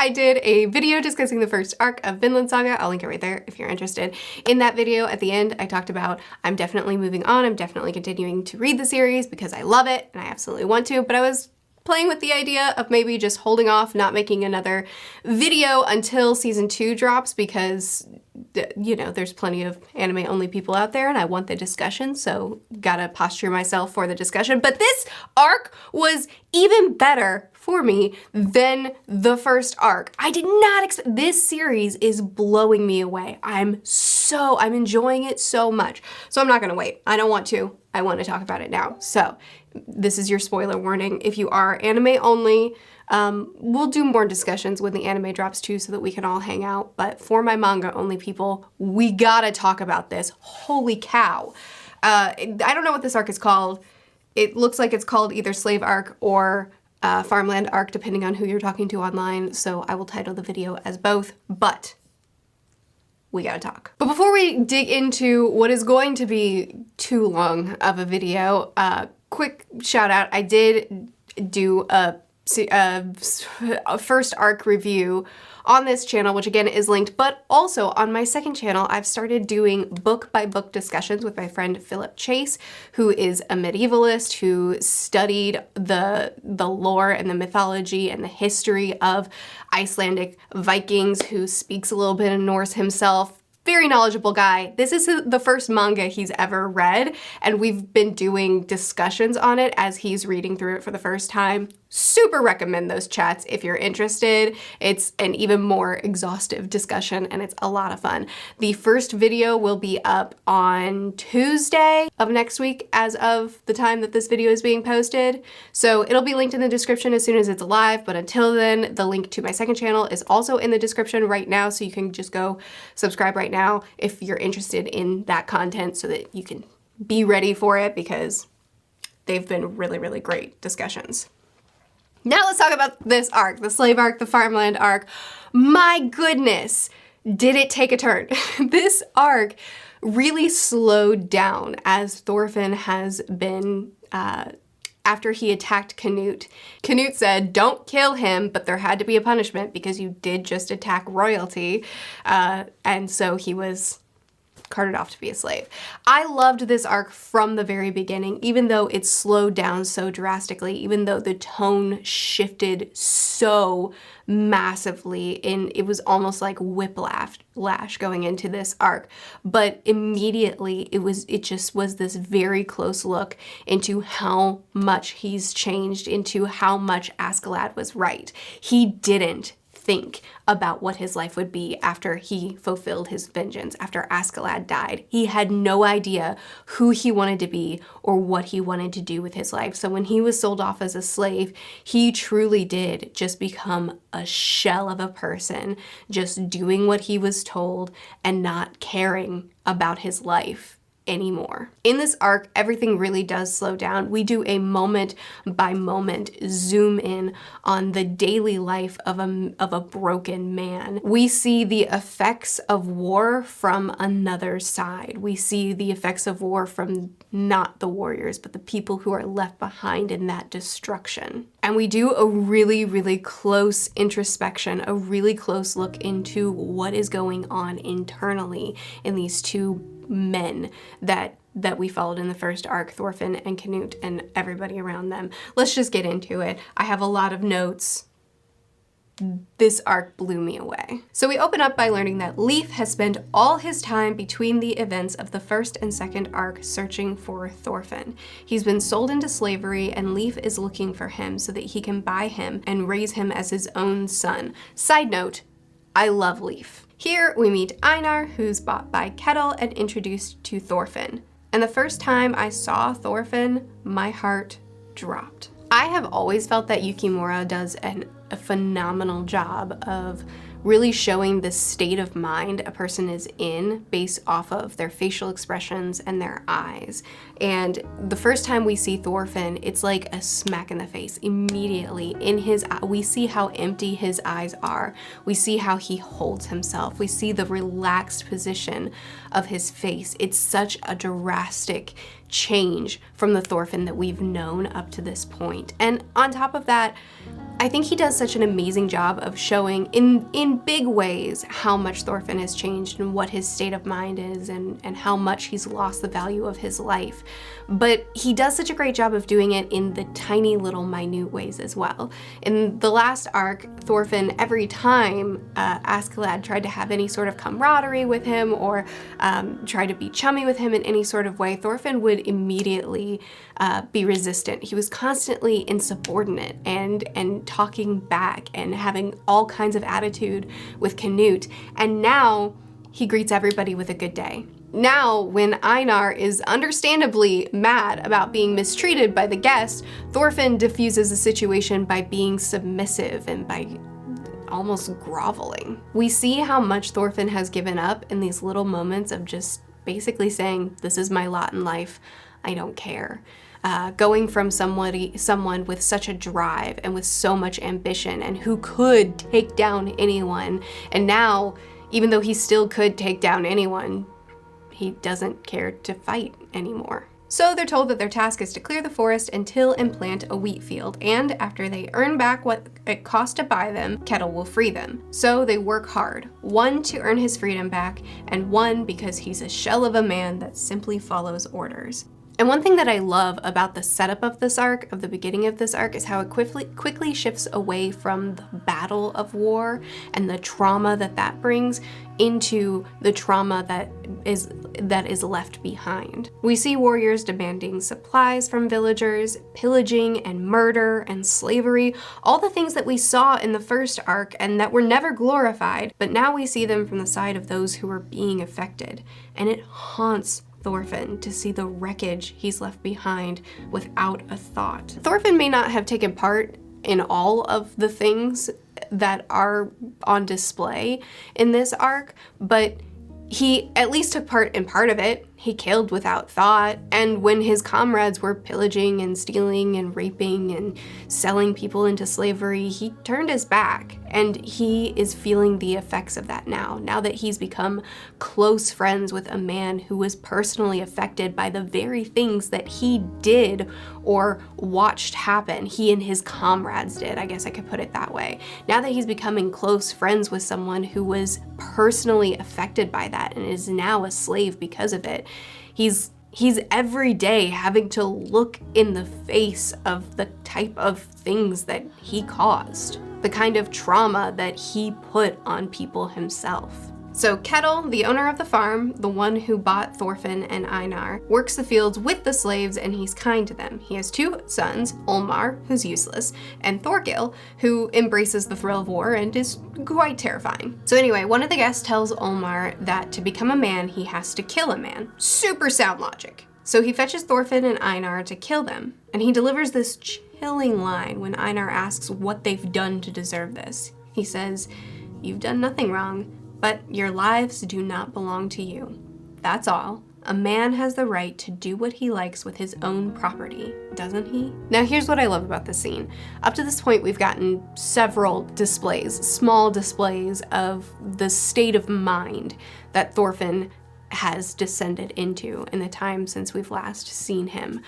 I did a video discussing the first arc of Vinland Saga. I'll link it right there if you're interested. In that video, at the end, I talked about I'm definitely moving on. I'm definitely continuing to read the series because I love it and I absolutely want to, but I was playing with the idea of maybe just holding off, not making another video until season 2 drops because, you know, there's plenty of anime-only people out there and I want the discussion, so gotta posture myself for the discussion. But this arc was even better for me than the first arc. I did not expect, this series is blowing me away. I'm enjoying it so much. So I'm not gonna wait. I don't want to. I want to talk about it now. So this is your spoiler warning. If you are anime only, we'll do more discussions when the anime drops too so that we can all hang out. But for my manga only people, we gotta talk about this. Holy cow. I don't know what this arc is called. It looks like it's called either Slave Arc or Farmland Arc, depending on who you're talking to online. So I will title the video as both, but we gotta talk. But before we dig into what is going to be too long of a video, quick shout out. I did do a first arc review on this channel, which again is linked, but also on my second channel, I've started doing book by book discussions with my friend Philip Chase, who is a medievalist who studied the lore and the mythology and the history of Icelandic Vikings, who speaks a little bit of Norse himself. Very knowledgeable guy. This is the first manga he's ever read, and we've been doing discussions on it as he's reading through it for the first time. Super recommend those chats if you're interested. It's an even more exhaustive discussion and it's a lot of fun. The first video will be up on Tuesday of next week as of the time that this video is being posted. So it'll be linked in the description as soon as it's live, but until then, the link to my second channel is also in the description right now, so you can just go subscribe right now if you're interested in that content so that you can be ready for it, because they've been really, really great discussions. Now let's talk about this arc, the Slave Arc, the Farmland arc. My goodness, did it take a turn? This arc really slowed down as Thorfinn has been, after he attacked Canute. Canute said, don't kill him, but there had to be a punishment because you did just attack royalty. And so he was carted off to be a slave. I loved this arc from the very beginning, even though it slowed down so drastically, even though the tone shifted so massively, and it was almost like whiplash going into this arc. But immediately it just was this very close look into how much he's changed, into how much Askeladd was right. He didn't think about what his life would be after he fulfilled his vengeance, after Askeladd died. He had no idea who he wanted to be or what he wanted to do with his life. So when he was sold off as a slave, he truly did just become a shell of a person, just doing what he was told and not caring about his life anymore. In this arc, everything really does slow down. We do a moment by moment zoom in on the daily life of a broken man. We see the effects of war from another side. We see the effects of war from not the warriors, but the people who are left behind in that destruction. And we do a really, really close introspection, a really close look into what is going on internally in these two men that we followed in the first arc, Thorfinn and Canute and everybody around them. Let's just get into it. I have a lot of notes. This arc blew me away. So we open up by learning that Leif has spent all his time between the events of the first and second arc searching for Thorfinn. He's been sold into slavery and Leif is looking for him so that he can buy him and raise him as his own son. Side note, I love Leif. Here we meet Einar, who's bought by Kettle and introduced to Thorfinn. And the first time I saw Thorfinn, my heart dropped. I have always felt that Yukimura does a phenomenal job of really showing the state of mind a person is in based off of their facial expressions and their eyes. And the first time we see Thorfinn, it's like a smack in the face immediately. In his eye, we see how empty his eyes are. We see how he holds himself. We see the relaxed position of his face. It's such a drastic change from the Thorfinn that we've known up to this point. And on top of that, I think he does such an amazing job of showing in big ways how much Thorfinn has changed and what his state of mind is and how much he's lost the value of his life. But he does such a great job of doing it in the tiny little minute ways as well. In the last arc, Thorfinn, every time Askeladd tried to have any sort of camaraderie with him or try to be chummy with him in any sort of way, Thorfinn would immediately be resistant. He was constantly insubordinate and talking back and having all kinds of attitude with Canute. And now he greets everybody with a good day. Now, when Einar is understandably mad about being mistreated by the guest, Thorfinn diffuses the situation by being submissive and by almost groveling. We see how much Thorfinn has given up in these little moments of just basically saying, this is my lot in life, I don't care. Going from someone with such a drive and with so much ambition and who could take down anyone, and now, even though he still could take down anyone, he doesn't care to fight anymore. So they're told that their task is to clear the forest and till and plant a wheat field, and after they earn back what it cost to buy them, Kettle will free them. So they work hard, one to earn his freedom back, and one because he's a shell of a man that simply follows orders. And one thing that I love about the setup of this arc, of the beginning of this arc, is how it quickly shifts away from the battle of war and the trauma that brings into the trauma that is left behind. We see warriors demanding supplies from villagers, pillaging and murder and slavery, all the things that we saw in the first arc and that were never glorified, but now we see them from the side of those who are being affected. And it haunts Thorfinn to see the wreckage he's left behind without a thought. Thorfinn may not have taken part in all of the things that are on display in this arc, but he at least took part in part of it. He killed without thought, and when his comrades were pillaging and stealing and raping and selling people into slavery, he turned his back, and he is feeling the effects of that now that he's become close friends with a man who was personally affected by the very things that he did or watched happen. He and his comrades did, I guess I could put it that way. Now that he's becoming close friends with someone who was personally affected by that and is now a slave because of it, he's every day having to look in the face of the type of things that he caused, the kind of trauma that he put on people himself. So Kettle, the owner of the farm, the one who bought Thorfinn and Einar, works the fields with the slaves and he's kind to them. He has two sons, Olmar, who's useless, and Thorgil, who embraces the thrill of war and is quite terrifying. So anyway, one of the guests tells Olmar that to become a man, he has to kill a man. Super sound logic. So he fetches Thorfinn and Einar to kill them, and he delivers this chilling line when Einar asks what they've done to deserve this. He says, "You've done nothing wrong, but your lives do not belong to you. That's all. A man has the right to do what he likes with his own property, doesn't he?" Now here's what I love about this scene. Up to this point, we've gotten several displays, small displays of the state of mind that Thorfinn has descended into in the time since we've last seen him.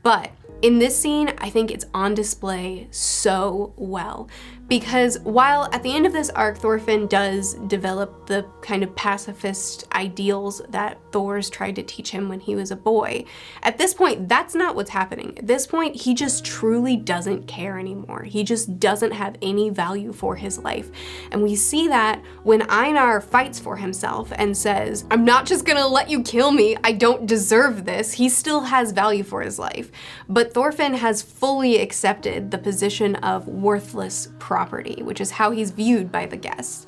But in this scene, I think it's on display so well, because while at the end of this arc, Thorfinn does develop the kind of pacifist ideals that Thor's tried to teach him when he was a boy, at this point, that's not what's happening. At this point, he just truly doesn't care anymore. He just doesn't have any value for his life. And we see that when Einar fights for himself and says, "I'm not just gonna let you kill me, I don't deserve this," he still has value for his life. But Thorfinn has fully accepted the position of worthless property, which is how he's viewed by the guests.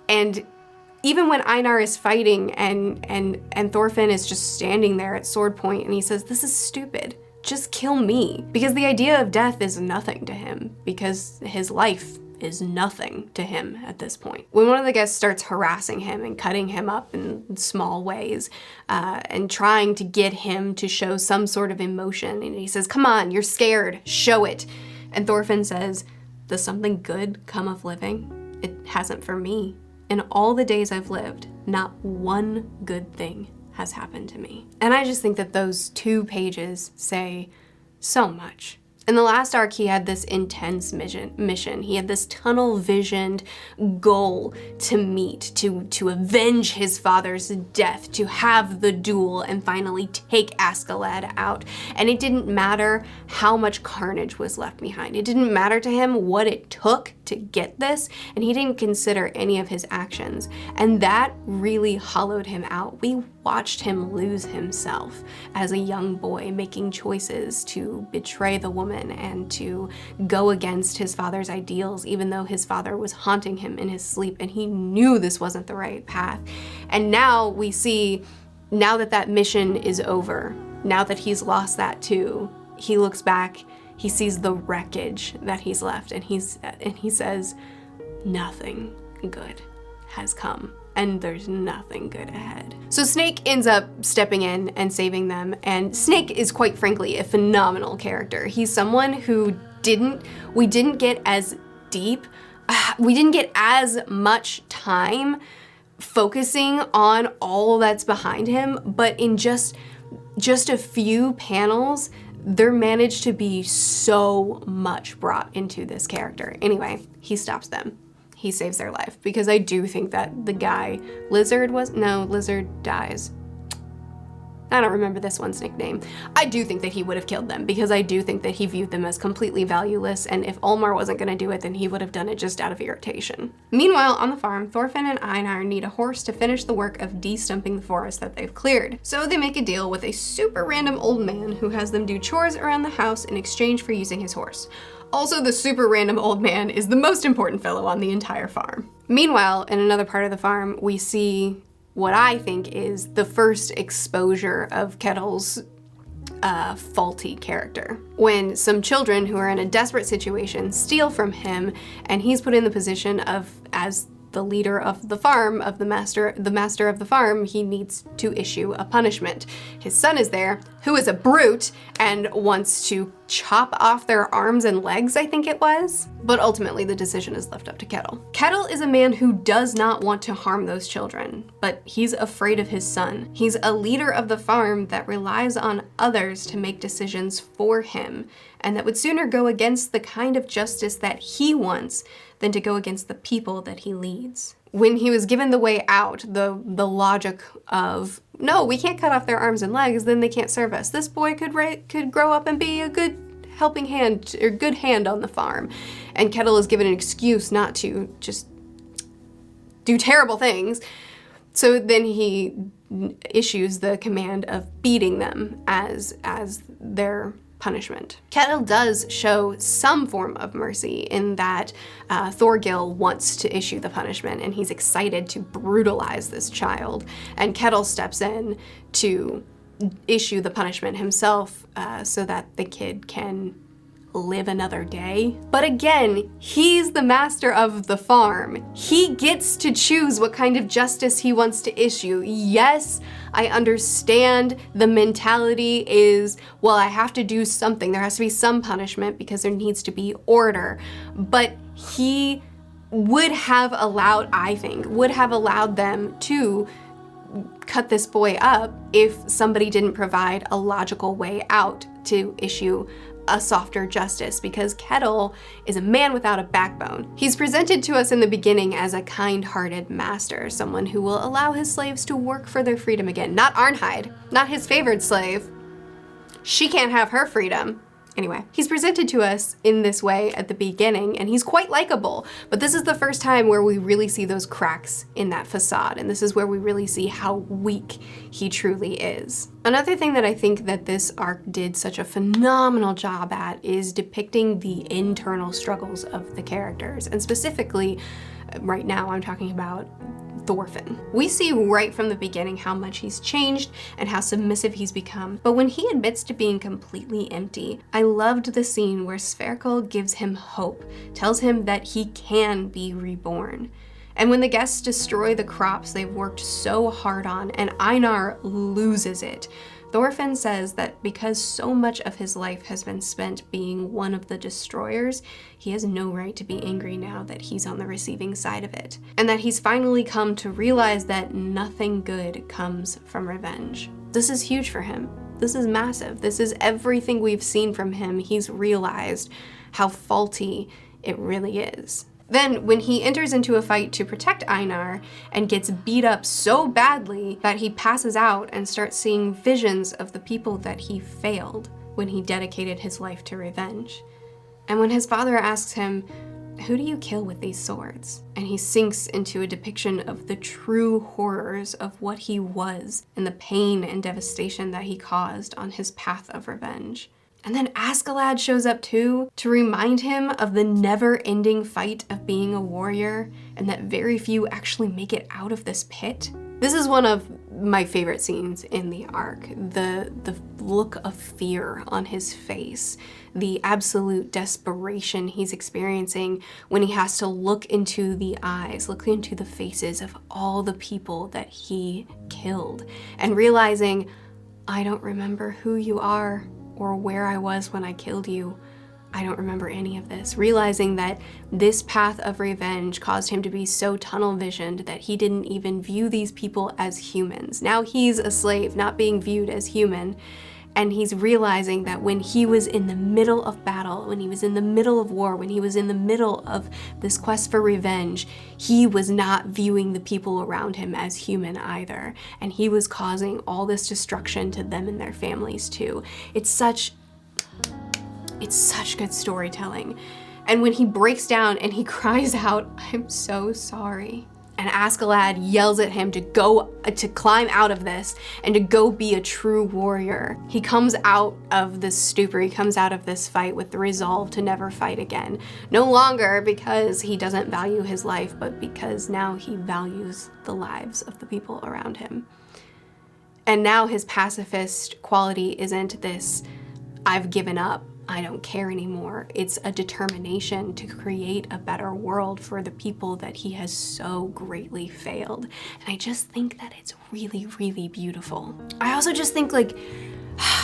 And even when Einar is fighting and Thorfinn is just standing there at sword point and he says, "This is stupid, just kill me," because the idea of death is nothing to him, because his life is nothing to him at this point. When one of the guests starts harassing him and cutting him up in small ways and trying to get him to show some sort of emotion, and he says, "Come on, you're scared, show it." And Thorfinn says, "Does something good come of living? It hasn't for me. In all the days I've lived, not one good thing has happened to me." And I just think that those 2 pages say so much. In the last arc, he had this intense mission. He had this tunnel-visioned goal to meet, to avenge his father's death, to have the duel and finally take Askeladd out. And it didn't matter how much carnage was left behind. It didn't matter to him what it took to get this, and he didn't consider any of his actions. And that really hollowed him out. We watched him lose himself as a young boy, making choices to betray the woman and to go against his father's ideals, even though his father was haunting him in his sleep and he knew this wasn't the right path. And now we see, now that that mission is over, now that he's lost that too, he looks back, he sees the wreckage that he's left, and he says, nothing good has come. And there's nothing good ahead. So Snake ends up stepping in and saving them, and Snake is quite frankly a phenomenal character. He's someone who we didn't get as deep, we didn't get as much time focusing on all that's behind him, but in just a few panels, there managed to be so much brought into this character. Anyway, he stops them. He saves their life, because I do think that the guy, Lizard dies. I don't remember this one's nickname. I do think that he would have killed them, because I do think that he viewed them as completely valueless, and if Olmar wasn't gonna do it, then he would have done it just out of irritation. Meanwhile, on the farm, Thorfinn and Einar need a horse to finish the work of de-stumping the forest that they've cleared. So they make a deal with a super random old man who has them do chores around the house in exchange for using his horse. Also, the super random old man is the most important fellow on the entire farm. Meanwhile, in another part of the farm, we see what I think is the first exposure of Ketil's faulty character. When some children who are in a desperate situation steal from him, and he's put in the position of, as the leader of the farm, of the master of the farm, he needs to issue a punishment. His son is there, who is a brute and wants to chop off their arms and legs, I think it was. But ultimately the decision is left up to Ketil. Ketil is a man who does not want to harm those children, but he's afraid of his son. He's a leader of the farm that relies on others to make decisions for him, and that would sooner go against the kind of justice that he wants than to go against the people that he leads. When he was given the way out, the logic of, no, we can't cut off their arms and legs, then they can't serve us. This boy could grow up and be a good helping hand, or good hand on the farm. And Ketil is given an excuse not to just do terrible things. So then he issues the command of beating them as their punishment. Ketil does show some form of mercy in that Thorgil wants to issue the punishment, and he's excited to brutalize this child. And Ketil steps in to issue the punishment himself so that the kid can live another day. But again, he's the master of the farm. He gets to choose what kind of justice he wants to issue. Yes, I understand the mentality is, well, I have to do something. There has to be some punishment because there needs to be order. But he would have allowed, I think, would have allowed them to cut this boy up if somebody didn't provide a logical way out to issue a softer justice, because Ketil is a man without a backbone. He's presented to us in the beginning as a kind-hearted master, someone who will allow his slaves to work for their freedom again. Not Arnheid, not his favored slave. She can't have her freedom. Anyway, he's presented to us in this way at the beginning, and he's quite likable, but this is the first time where we really see those cracks in that facade, and this is where we really see how weak he truly is. Another thing that I think that this arc did such a phenomenal job at is depicting the internal struggles of the characters, and specifically, right now I'm talking about Thorfinn. We see right from the beginning how much he's changed and how submissive he's become, but when he admits to being completely empty, I loved the scene where Sverkel gives him hope, tells him that he can be reborn. And when the guests destroy the crops they've worked so hard on and Einar loses it, Thorfinn says that because so much of his life has been spent being one of the destroyers, he has no right to be angry now that he's on the receiving side of it. And that he's finally come to realize that nothing good comes from revenge. This is huge for him. This is massive. This is everything we've seen from him. He's realized how faulty it really is. Then, when he enters into a fight to protect Einar and gets beat up so badly that he passes out and starts seeing visions of the people that he failed when he dedicated his life to revenge. And when his father asks him, "Who do you kill with these swords?" and he sinks into a depiction of the true horrors of what he was and the pain and devastation that he caused on his path of revenge. And then Askeladd shows up too, to remind him of the never-ending fight of being a warrior, and that very few actually make it out of this pit. This is one of my favorite scenes in the arc. The look of fear on his face, the absolute desperation he's experiencing when he has to look into the eyes, look into the faces of all the people that he killed, and realizing, I don't remember who you are, or where I was when I killed you. I don't remember any of this. Realizing that this path of revenge caused him to be so tunnel visioned that he didn't even view these people as humans. Now he's a slave, not being viewed as human. And he's realizing that when he was in the middle of battle, when he was in the middle of war, when he was in the middle of this quest for revenge, he was not viewing the people around him as human either. And he was causing all this destruction to them and their families too. It's such good storytelling. And when he breaks down and he cries out, "I'm so sorry," and Askeladd yells at him to climb out of this and to go be a true warrior. He comes out of this stupor, he comes out of this fight with the resolve to never fight again. No longer because he doesn't value his life, but because now he values the lives of the people around him. And now his pacifist quality isn't this, I've given up, I don't care anymore. It's a determination to create a better world for the people that he has so greatly failed. And I just think that it's really, really beautiful. I also just think like,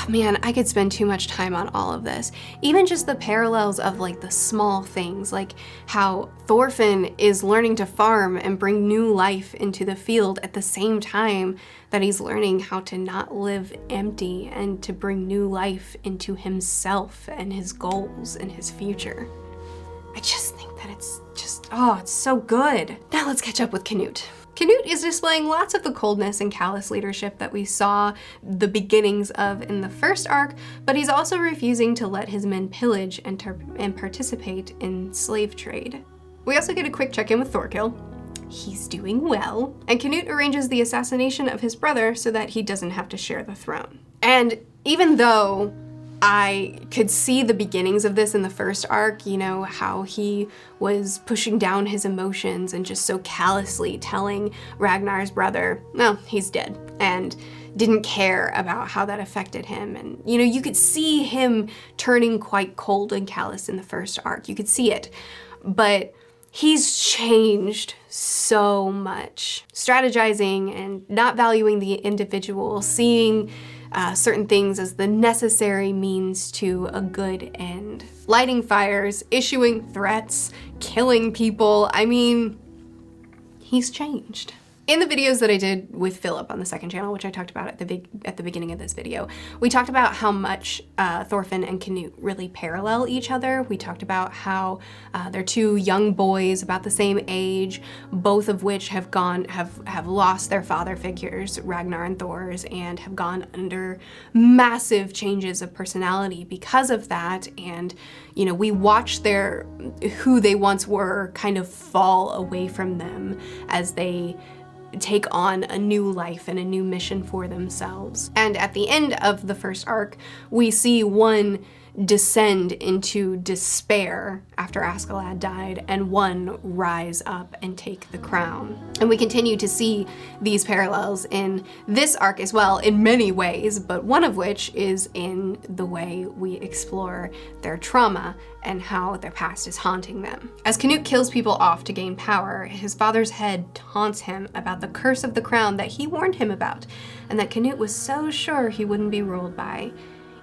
man, I could spend too much time on all of this. Even just the parallels of like the small things, like how Thorfinn is learning to farm and bring new life into the field at the same time that he's learning how to not live empty and to bring new life into himself and his goals and his future. I just think that it's just, oh, it's so good. Now let's catch up with Canute. Canute is displaying lots of the coldness and callous leadership that we saw the beginnings of in the first arc, but he's also refusing to let his men pillage and participate in slave trade. We also get a quick check-in with Thorkill. He's doing well, and Canute arranges the assassination of his brother so that he doesn't have to share the throne. And even though I could see the beginnings of this in the first arc, you know, how he was pushing down his emotions and just so callously telling Ragnar's brother, well, he's dead, and didn't care about how that affected him. And, you know, you could see him turning quite cold and callous in the first arc. You could see it. But he's changed so much. Strategizing and not valuing the individual, seeing certain things as the necessary means to a good end. Lighting fires, issuing threats, killing people. I mean, he's changed. In the videos that I did with Philip on the second channel, which I talked about at the beginning of this video, we talked about how much Thorfinn and Canute really parallel each other. We talked about how they're two young boys about the same age, both of which have lost their father figures, Ragnar and Thor's, and have gone under massive changes of personality because of that. And you know, we watch who they once were kind of fall away from them as they take on a new life and a new mission for themselves. And at the end of the first arc, we see one descend into despair after Askeladd died, and one rise up and take the crown. And we continue to see these parallels in this arc as well in many ways, but one of which is in the way we explore their trauma and how their past is haunting them. As Canute kills people off to gain power, his father's head taunts him about the curse of the crown that he warned him about, and that Canute was so sure he wouldn't be ruled by.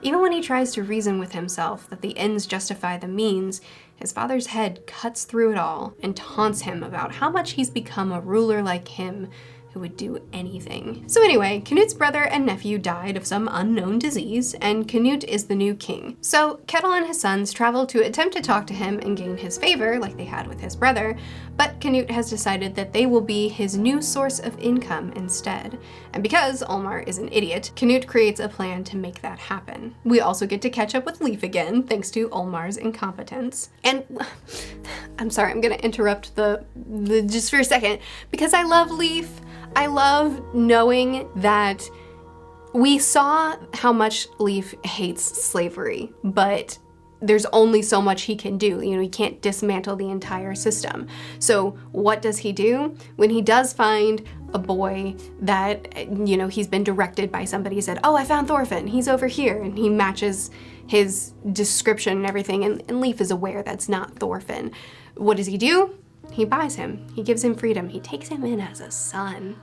Even when he tries to reason with himself that the ends justify the means, his father's head cuts through it all and taunts him about how much he's become a ruler like him who would do anything. So anyway, Canute's brother and nephew died of some unknown disease, and Canute is the new king. So Kettle and his sons travel to attempt to talk to him and gain his favor, like they had with his brother, but Canute has decided that they will be his new source of income instead. And because Olmar is an idiot, Canute creates a plan to make that happen. We also get to catch up with Leif again, thanks to Olmar's incompetence. And I'm sorry, I'm gonna interrupt the just for a second, because I love Leif. I love knowing that we saw how much Leif hates slavery, but there's only so much he can do. You know, he can't dismantle the entire system. So what does he do? When he does find a boy that, you know, he's been directed by somebody, he said, oh, I found Thorfinn, he's over here, and he matches his description and everything, and Leif is aware that's not Thorfinn. What does he do? He buys him. He gives him freedom. He takes him in as a son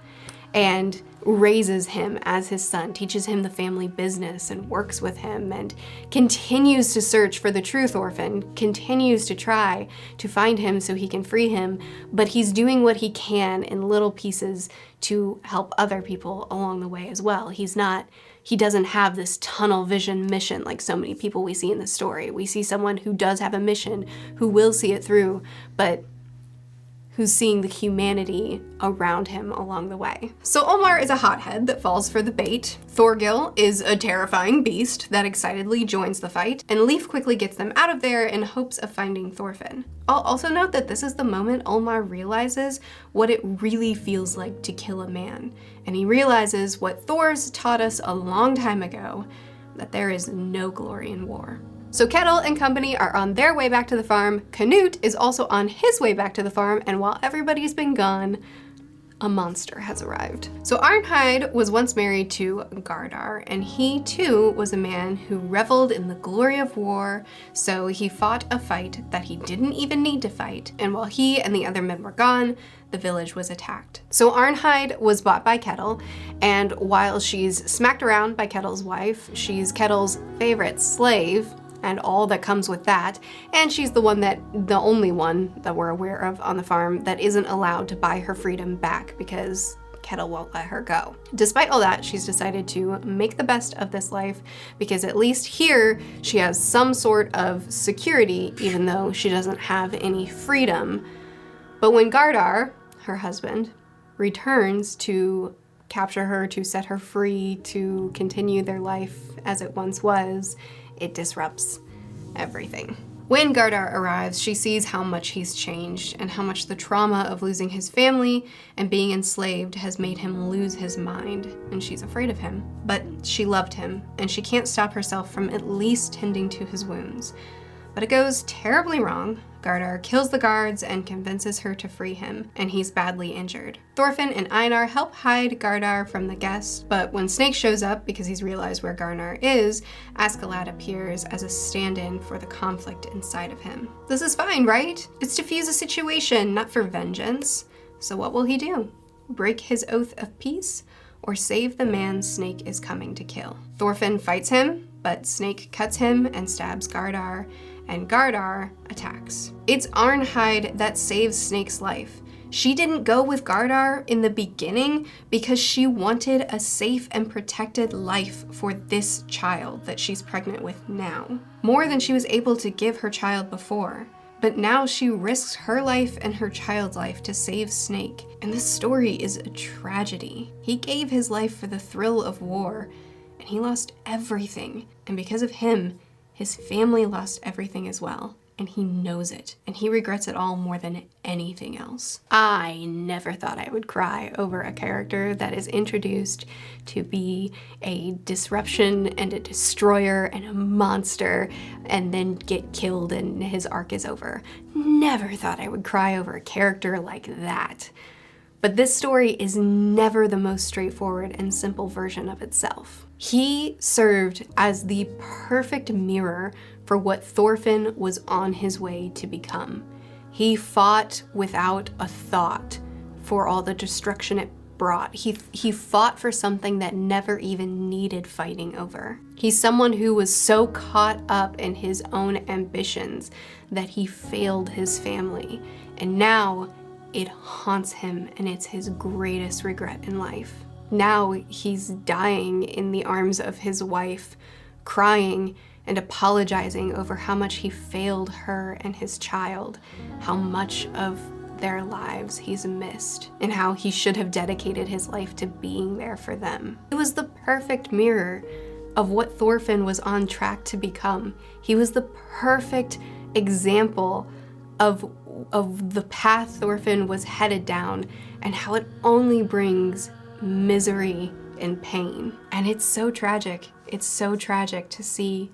and raises him as his son, teaches him the family business and works with him, and continues to search for the true Thorfinn, continues to try to find him so he can free him, but he's doing what he can in little pieces to help other people along the way as well. He doesn't have this tunnel vision mission like so many people we see in the story. We see someone who does have a mission, who will see it through, but who's seeing the humanity around him along the way. So Olmar is a hothead that falls for the bait. Thorgil is a terrifying beast that excitedly joins the fight, and Leif quickly gets them out of there in hopes of finding Thorfinn. I'll also note that this is the moment Olmar realizes what it really feels like to kill a man, and he realizes what Thor's taught us a long time ago, that there is no glory in war. So Kettle and company are on their way back to the farm. Canute is also on his way back to the farm, and while everybody's been gone, a monster has arrived. So Arnheid was once married to Gardar, and he too was a man who reveled in the glory of war, so he fought a fight that he didn't even need to fight, and while he and the other men were gone, the village was attacked. So Arnheid was bought by Kettle, and while she's smacked around by Kettle's wife, she's Kettle's favorite slave, and all that comes with that, and she's the only one that we're aware of on the farm that isn't allowed to buy her freedom back because Kettle won't let her go. Despite all that, she's decided to make the best of this life because at least here she has some sort of security, even though she doesn't have any freedom. But when Gardar, her husband, returns to capture her, to set her free, to continue their life as it once was, it disrupts everything. When Gardar arrives, she sees how much he's changed and how much the trauma of losing his family and being enslaved has made him lose his mind, and she's afraid of him. But she loved him, and she can't stop herself from at least tending to his wounds. But it goes terribly wrong. Gardar kills the guards and convinces her to free him, and he's badly injured. Thorfinn and Einar help hide Gardar from the guests, but when Snake shows up because he's realized where Gardar is, Askeladd appears as a stand-in for the conflict inside of him. This is fine, right? It's to fuse a situation, not for vengeance. So what will he do? Break his oath of peace, or save the man Snake is coming to kill? Thorfinn fights him, but Snake cuts him and stabs Gardar, and Gardar attacks. It's Arnheid that saves Snake's life. She didn't go with Gardar in the beginning because she wanted a safe and protected life for this child that she's pregnant with now, more than she was able to give her child before. But now she risks her life and her child's life to save Snake, and this story is a tragedy. He gave his life for the thrill of war, and he lost everything, and because of him, his family lost everything as well. and he knows it, and he regrets it all more than anything else. I never thought I would cry over a character that is introduced to be a disruption and a destroyer and a monster and then get killed and his arc is over. Never thought I would cry over a character like that. But this story is never the most straightforward and simple version of itself. He served as the perfect mirror for what Thorfinn was on his way to become. He fought without a thought for all the destruction it brought. He fought for something that never even needed fighting over. He's someone who was so caught up in his own ambitions that he failed his family, and now it haunts him, and it's his greatest regret in life. Now he's dying in the arms of his wife, crying and apologizing over how much he failed her and his child, how much of their lives he's missed, and how he should have dedicated his life to being there for them. It was the perfect mirror of what Thorfinn was on track to become. He was the perfect example of the path Thorfinn was headed down and how it only brings misery and pain. And it's so tragic. It's so tragic to see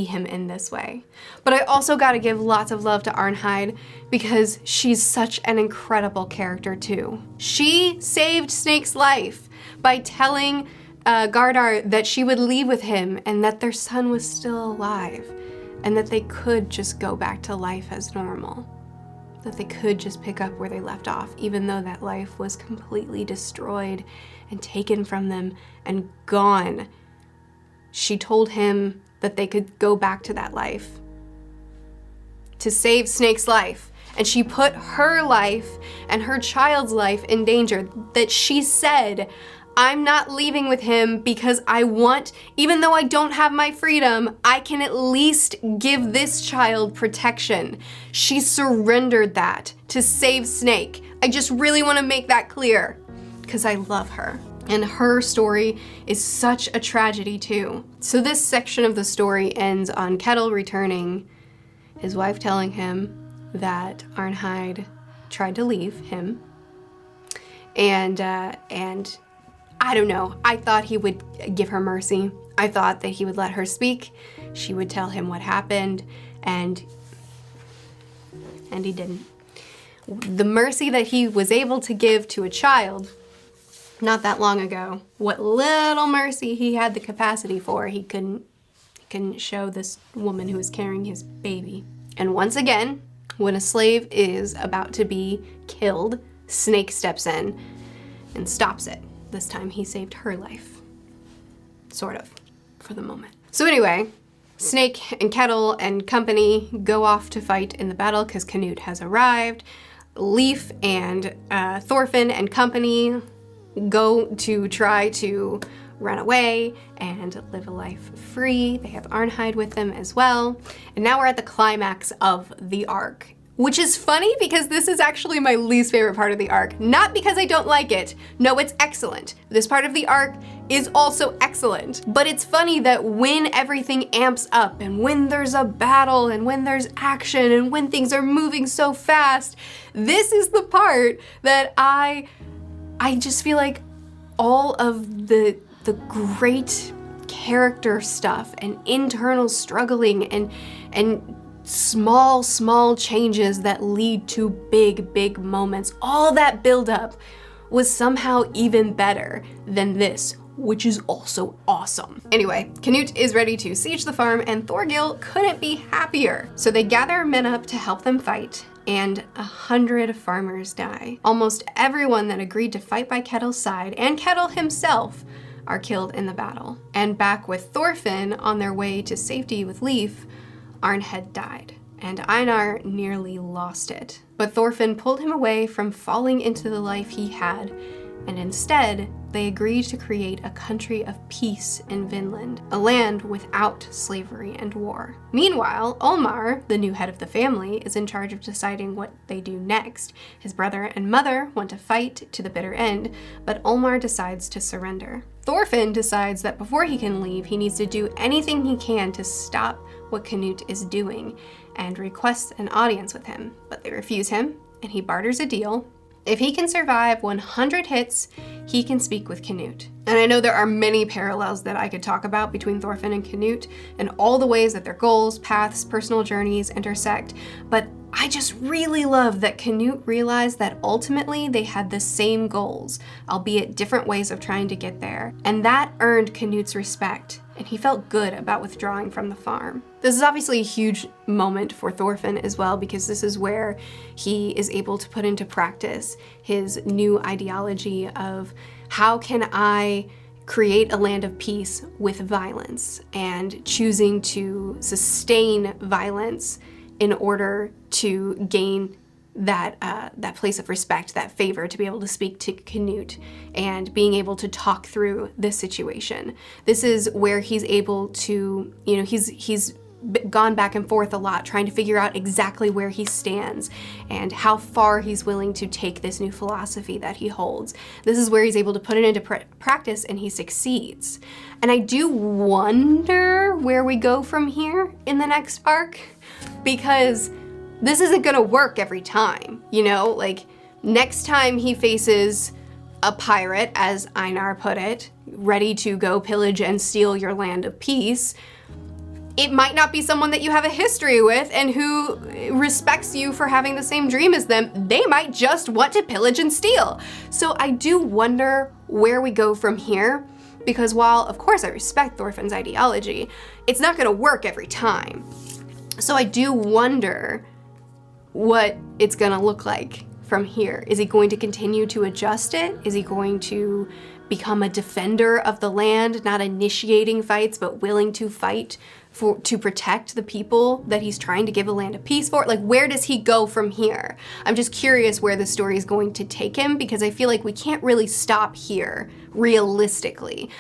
him in this way. But I also gotta give lots of love to Arnheid because she's such an incredible character too. She saved Snake's life by telling Gardar that she would leave with him and that their son was still alive and that they could just go back to life as normal. That they could just pick up where they left off, even though that life was completely destroyed and taken from them and gone. She told him that they could go back to that life to save Snake's life. And she put her life and her child's life in danger. That she said, I'm not leaving with him because I want, even though I don't have my freedom, I can at least give this child protection. She surrendered that to save Snake. I just really want to make that clear because I love her. And her story is such a tragedy too. So this section of the story ends on Kettle returning, his wife telling him that Arnheid tried to leave him. And I don't know, I thought he would give her mercy. I thought that he would let her speak. She would tell him what happened, and he didn't. The mercy that he was able to give to a child not that long ago, what little mercy he had the capacity for, he couldn't show this woman who was carrying his baby. And once again, when a slave is about to be killed, Snake steps in and stops it. This time he saved her life. Sort of, for the moment. So anyway, Snake and Kettle and company go off to fight in the battle because Canute has arrived. Leif and Thorfinn and company go to try to run away and live a life free. They have Arnheid with them as well. And now we're at the climax of the arc, which is funny because this is actually my least favorite part of the arc. Not because I don't like it. No, it's excellent. This part of the arc is also excellent. But it's funny that when everything amps up and when there's a battle and when there's action and when things are moving so fast, this is the part that I just feel like all of the great character stuff and internal struggling and small changes that lead to big moments, all that buildup was somehow even better than this, which is also awesome. Anyway, Canute is ready to siege the farm and Thorgil couldn't be happier. So they gather men up to help them fight, and 100 farmers die. Almost everyone that agreed to fight by Kettle's side, and Kettle himself, are killed in the battle. And back with Thorfinn on their way to safety with Leif, Arnheid died, and Einar nearly lost it. But Thorfinn pulled him away from falling into the life he had, and instead, they agreed to create a country of peace in Vinland, a land without slavery and war. Meanwhile, Olmar, the new head of the family, is in charge of deciding what they do next. His brother and mother want to fight to the bitter end, but Olmar decides to surrender. Thorfinn decides that before he can leave, he needs to do anything he can to stop what Canute is doing, and requests an audience with him, but they refuse him, and he barters a deal. If he can survive 100 hits, he can speak with Canute. And I know there are many parallels that I could talk about between Thorfinn and Canute and all the ways that their goals, paths, personal journeys intersect, but I just really love that Canute realized that ultimately they had the same goals, albeit different ways of trying to get there. And that earned Canute's respect, and he felt good about withdrawing from the farm. This is obviously a huge moment for Thorfinn as well, because this is where he is able to put into practice his new ideology of how can I create a land of peace with violence, and choosing to sustain violence in order to gain that place of respect, that favor, to be able to speak to Canute and being able to talk through this situation. This is where he's able to, he's gone back and forth a lot trying to figure out exactly where he stands and how far he's willing to take this new philosophy that he holds. This is where he's able to put it into practice, and he succeeds. And I do wonder where we go from here in the next arc, because this isn't gonna work every time, like next time he faces a pirate, as Einar put it, ready to go pillage and steal your land of peace, it might not be someone that you have a history with and who respects you for having the same dream as them. They might just want to pillage and steal. So I do wonder where we go from here, because while of course I respect Thorfinn's ideology, it's not gonna work every time. So I do wonder what it's gonna look like from here. Is he going to continue to adjust it? Is he going to become a defender of the land, not initiating fights, but willing to fight to protect the people that he's trying to give a land of peace for? Like, where does he go from here? I'm just curious where the story is going to take him, because I feel like we can't really stop here realistically.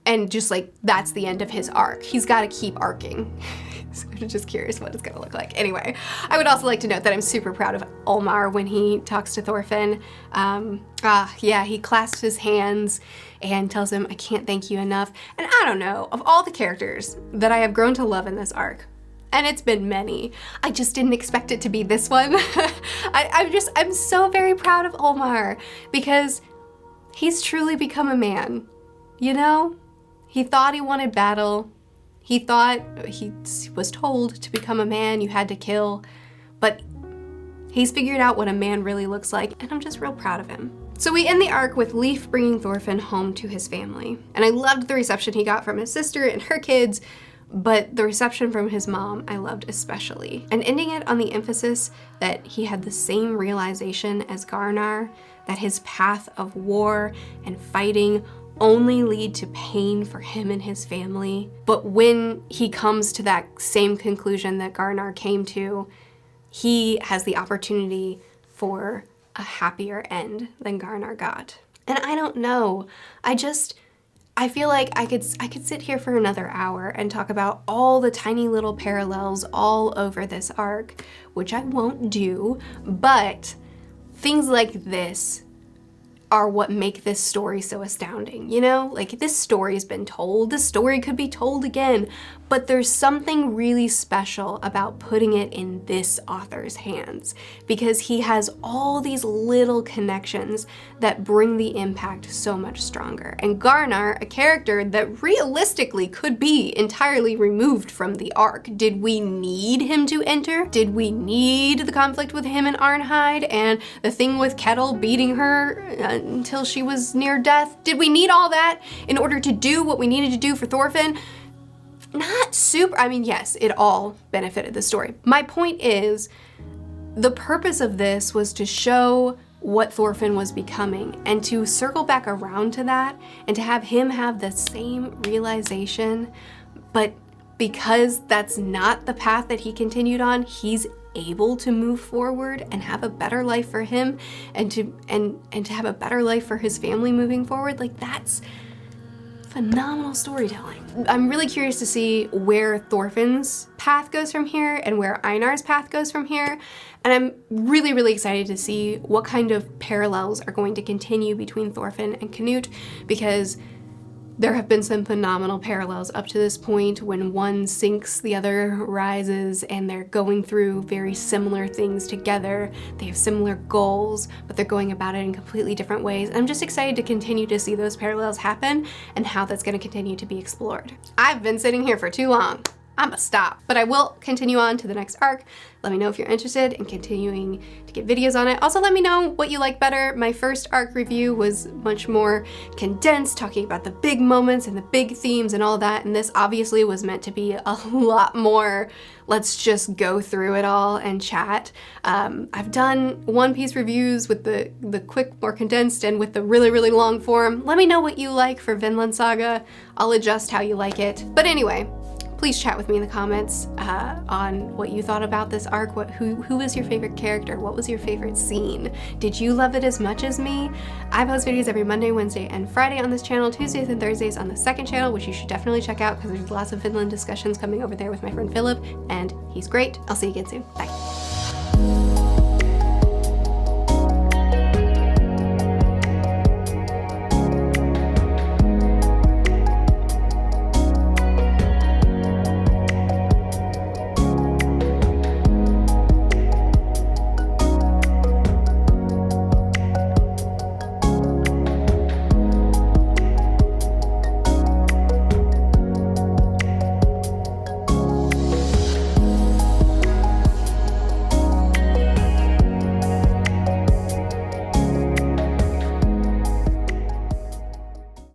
And just like, that's the end of his arc. He's got to keep arcing. So I'm just curious what it's gonna look like. Anyway, I would also like to note that I'm super proud of Olmar when he talks to Thorfinn. He clasps his hands and tells him, I can't thank you enough. And I don't know, of all the characters that I have grown to love in this arc, and it's been many, I just didn't expect it to be this one. I'm so very proud of Olmar, because he's truly become a man, He thought he wanted battle. He thought, he was told to become a man, you had to kill, but he's figured out what a man really looks like, and I'm just real proud of him. So we end the arc with Leif bringing Thorfinn home to his family, and I loved the reception he got from his sister and her kids, but the reception from his mom I loved especially. And ending it on the emphasis that he had the same realization as Garnar, that his path of war and fighting only lead to pain for him and his family. But when he comes to that same conclusion that Garnar came to, he has the opportunity for a happier end than Garnar got. And I don't know, I feel like I could sit here for another hour and talk about all the tiny little parallels all over this arc, which I won't do, but things like this are what make this story so astounding, Like, this story's been told, this story could be told again, but there's something really special about putting it in this author's hands, because he has all these little connections that bring the impact so much stronger. And Garnar, a character that realistically could be entirely removed from the arc. Did we need him to enter? Did we need the conflict with him and Arnheid and the thing with Kettle beating her until she was near death? Did we need all that in order to do what we needed to do for Thorfinn? Not super, yes, it all benefited the story. My point is, the purpose of this was to show what Thorfinn was becoming, and to circle back around to that, and to have him have the same realization, but because that's not the path that he continued on, he's able to move forward and have a better life for him, and to have a better life for his family moving forward. Like, that's phenomenal storytelling. I'm really curious to see where Thorfinn's path goes from here and where Einar's path goes from here. And I'm really, really excited to see what kind of parallels are going to continue between Thorfinn and Canute, because There have been some phenomenal parallels up to this point. When one sinks, the other rises, and they're going through very similar things together. They have similar goals, but they're going about it in completely different ways. I'm just excited to continue to see those parallels happen and how that's going to continue to be explored. I've been sitting here for too long. I'ma stop. But I will continue on to the next arc. Let me know if you're interested in continuing to get videos on it. Also, let me know what you like better. My first arc review was much more condensed, talking about the big moments and the big themes and all that, and this obviously was meant to be a lot more, let's just go through it all and chat. I've done One Piece reviews with the quick, more condensed, and with the really, really long form. Let me know what you like for Vinland Saga. I'll adjust how you like it. But anyway, please chat with me in the comments on what you thought about this arc. Who was your favorite character? What was your favorite scene? Did you love it as much as me? I post videos every Monday, Wednesday, and Friday on this channel, Tuesdays and Thursdays on the second channel, which you should definitely check out because there's lots of Vinland discussions coming over there with my friend Philip, and he's great. I'll see you again soon. Bye.